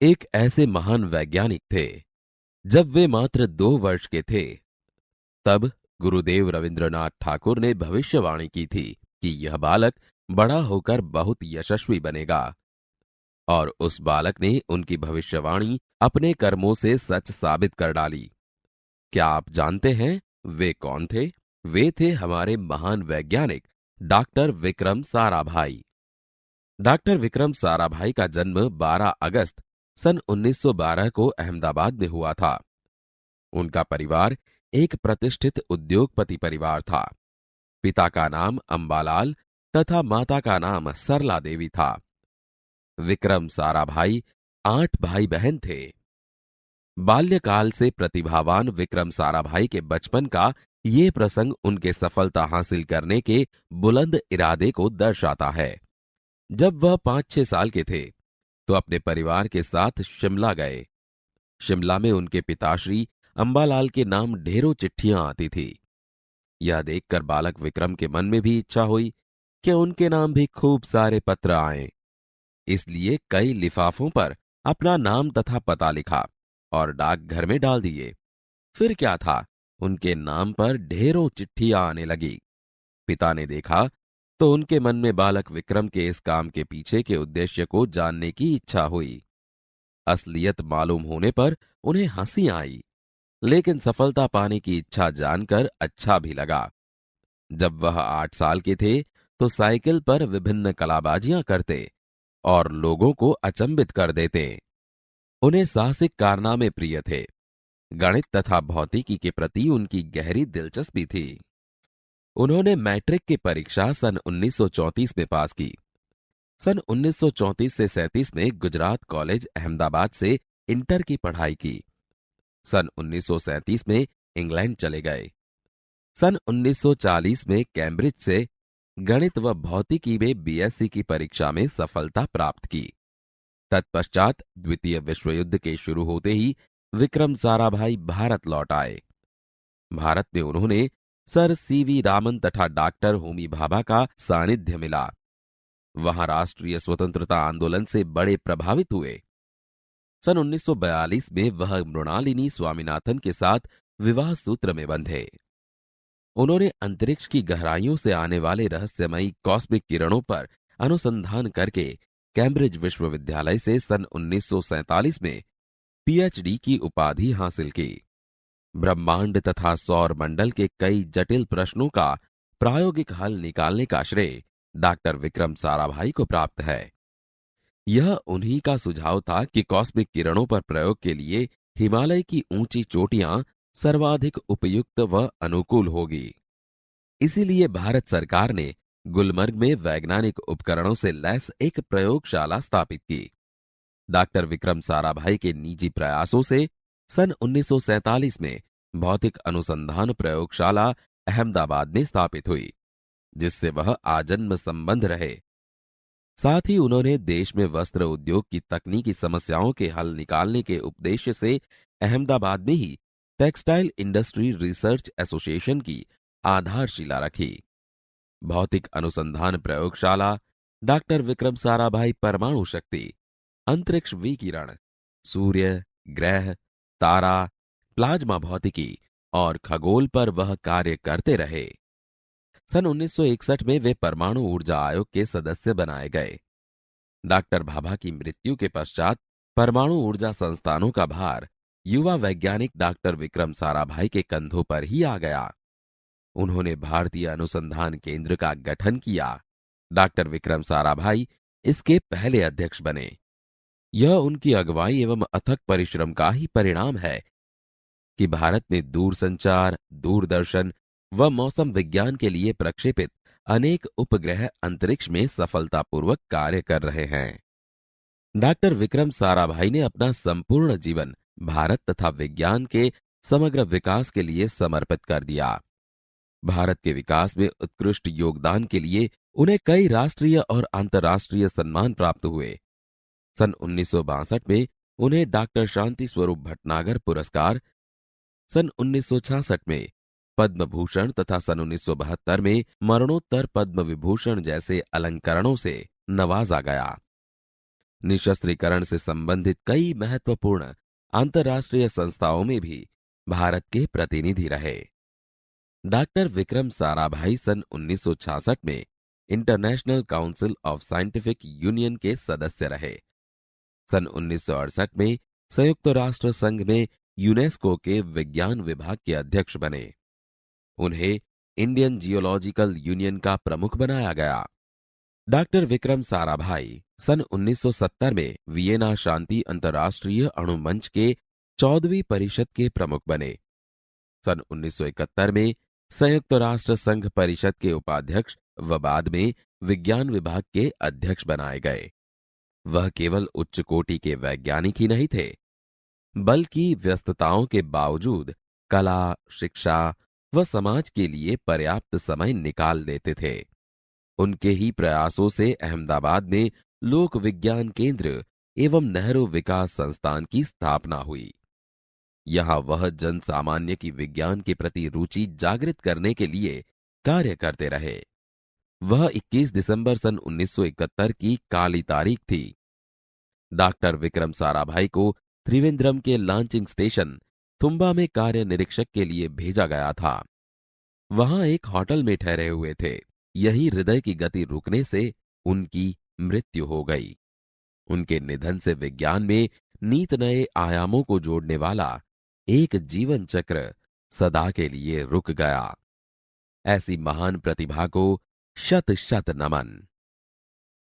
एक ऐसे महान वैज्ञानिक थे। जब वे मात्र 2 वर्ष के थे, तब गुरुदेव रविंद्रनाथ ठाकुर ने भविष्यवाणी की थी कि यह बालक बड़ा होकर बहुत यशस्वी बनेगा। और उस बालक ने उनकी भविष्यवाणी अपने कर्मों से सच साबित कर डाली। क्या आप जानते हैं वे कौन थे? वे थे हमारे महान वैज्ञानिक डॉक्टर विक्रम साराभाई। डॉक्टर विक्रम साराभाई का जन्म 12 अगस्त सन 1912 को अहमदाबाद में हुआ था। उनका परिवार एक प्रतिष्ठित उद्योगपति परिवार था। पिता का नाम अंबालाल तथा माता का नाम सरला देवी था। विक्रम साराभाई 8 भाई बहन थे। बाल्यकाल से प्रतिभावान विक्रम साराभाई के बचपन का ये प्रसंग उनके सफलता हासिल करने के बुलंद इरादे को दर्शाता है। जब वह 5-6 साल के थे तो अपने परिवार के साथ शिमला गए। शिमला में उनके पिताश्री अंबालाल के नाम ढेरों चिट्ठियां आती थी। यह देखकर बालक विक्रम के मन में भी इच्छा हुई कि उनके नाम भी खूब सारे पत्र आएं। इसलिए कई लिफाफों पर अपना नाम तथा पता लिखा और डाकघर में डाल दिए। फिर क्या था, उनके नाम पर ढेरों चिट्ठियां आने लगी। पिता ने देखा तो उनके मन में बालक विक्रम के इस काम के पीछे के उद्देश्य को जानने की इच्छा हुई। असलियत मालूम होने पर उन्हें हंसी आई, लेकिन सफलता पाने की इच्छा जानकर अच्छा भी लगा। जब वह 8 साल के थे तो साइकिल पर विभिन्न कलाबाजियां करते और लोगों को अचंभित कर देते। उन्हें साहसिक कारनामे प्रिय थे। गणित तथा भौतिकी के प्रति उनकी गहरी दिलचस्पी थी। उन्होंने मैट्रिक की परीक्षा सन 1934 में पास की। सन 1934 से 37 में गुजरात कॉलेज अहमदाबाद से इंटर की पढ़ाई की। सन 1937 में इंग्लैंड चले गए। सन 1940 में कैम्ब्रिज से गणित व भौतिकी में बीएससी की परीक्षा में सफलता प्राप्त की। तत्पश्चात द्वितीय विश्व युद्ध के शुरू होते ही विक्रम साराभाई भारत लौट आए। भारत में उन्होंने सर सीवी रामन तथा डॉक्टर होमी भाभा का सानिध्य मिला। वहां राष्ट्रीय स्वतंत्रता आंदोलन से बड़े प्रभावित हुए। सन 1942 में वह मृणालिनी स्वामीनाथन के साथ विवाह सूत्र में बंधे। उन्होंने अंतरिक्ष की गहराइयों से आने वाले रहस्यमयी कॉस्मिक किरणों पर अनुसंधान करके कैम्ब्रिज विश्वविद्यालय से सन 1947 में पीएचडी की उपाधि हासिल की। ब्रह्मांड तथा सौर मंडल के कई जटिल प्रश्नों का प्रायोगिक हल निकालने का श्रेय डॉक्टर विक्रम साराभाई को प्राप्त है। यह उन्हीं का सुझाव था कि कॉस्मिक किरणों पर प्रयोग के लिए हिमालय की ऊंची चोटियां सर्वाधिक उपयुक्त व अनुकूल होगी। इसीलिए भारत सरकार ने गुलमर्ग में वैज्ञानिक उपकरणों से लैस एक प्रयोगशाला स्थापित की। डॉक्टर विक्रम साराभाई के निजी प्रयासों से सन 1947 में भौतिक अनुसंधान प्रयोगशाला अहमदाबाद में स्थापित हुई, जिससे वह आजन्म संबंध रहे। साथ ही उन्होंने देश में वस्त्र उद्योग की तकनीकी समस्याओं के हल निकालने के उद्देश्य से अहमदाबाद में ही टेक्सटाइल इंडस्ट्री रिसर्च एसोसिएशन की आधारशिला रखी। भौतिक अनुसंधान प्रयोगशाला डॉक्टर विक्रम साराभाई परमाणु शक्ति, अंतरिक्ष विकिरण, सूर्य, ग्रह, तारा, प्लाज्मा भौतिकी और खगोल पर वह कार्य करते रहे। सन 1961 में वे परमाणु ऊर्जा आयोग के सदस्य बनाए गए। डॉक्टर भाभा की मृत्यु के पश्चात परमाणु ऊर्जा संस्थानों का भार युवा वैज्ञानिक डॉक्टर विक्रम साराभाई के कंधों पर ही आ गया। उन्होंने भारतीय अनुसंधान केंद्र का गठन किया। डॉक्टर विक्रम साराभाई इसके पहले अध्यक्ष बने। यह उनकी अगुवाई एवं अथक परिश्रम का ही परिणाम है कि भारत में दूरसंचार, दूरदर्शन व मौसम विज्ञान के लिए प्रक्षेपित अनेक उपग्रह अंतरिक्ष में सफलतापूर्वक कार्य कर रहे हैं। डॉक्टर विक्रम साराभाई ने अपना संपूर्ण जीवन भारत तथा विज्ञान के समग्र विकास के लिए समर्पित कर दिया। भारत के विकास में उत्कृष्ट योगदान के लिए उन्हें कई राष्ट्रीय और अंतर्राष्ट्रीय सम्मान प्राप्त हुए। सन 1962 में उन्हें डॉक्टर शांति स्वरूप भटनागर पुरस्कार, सन 1966 में पद्म भूषण तथा सन 1972 में मरणोत्तर पद्म विभूषण जैसे अलंकरणों से नवाजा गया। निशस्त्रीकरण से संबंधित कई महत्वपूर्ण अंतर्राष्ट्रीय संस्थाओं में भी भारत के प्रतिनिधि रहे। डॉक्टर विक्रम साराभाई सन 1966 में international council of scientific union के सदस्य रहे। सन 1968 में संयुक्त राष्ट्र संघ में यूनेस्को के विज्ञान विभाग के अध्यक्ष बने। उन्हें इंडियन जियोलॉजिकल यूनियन का प्रमुख बनाया गया। डॉक्टर विक्रम साराभाई सन 1970 में वियना शांति अंतर्राष्ट्रीय अणु मंच के 14वीं परिषद के प्रमुख बने। सन 1971 में संयुक्त राष्ट्र संघ परिषद के उपाध्यक्ष व बाद में विज्ञान विभाग के अध्यक्ष बनाए गए। वह केवल उच्च कोटि के वैज्ञानिक ही नहीं थे, बल्कि व्यस्तताओं के बावजूद कला, शिक्षा व समाज के लिए पर्याप्त समय निकाल देते थे। उनके ही प्रयासों से अहमदाबाद में लोक विज्ञान केंद्र एवं नेहरू विकास संस्थान की स्थापना हुई। यहां वह जन सामान्य की विज्ञान के प्रति रुचि जागृत करने के लिए कार्य करते रहे। वह 21 दिसंबर सन 1971 की काली तारीख थी। डॉक्टर विक्रम साराभाई को त्रिवेंद्रम के लॉन्चिंग स्टेशन तुम्बा में कार्य निरीक्षक के लिए भेजा गया था। वहां एक होटल में ठहरे हुए थे। यही हृदय की गति रुकने से उनकी मृत्यु हो गई। उनके निधन से विज्ञान में नीत नए आयामों को जोड़ने वाला एक जीवन चक्र सदा के लिए रुक गया। ऐसी महान प्रतिभा को शत शत नमन।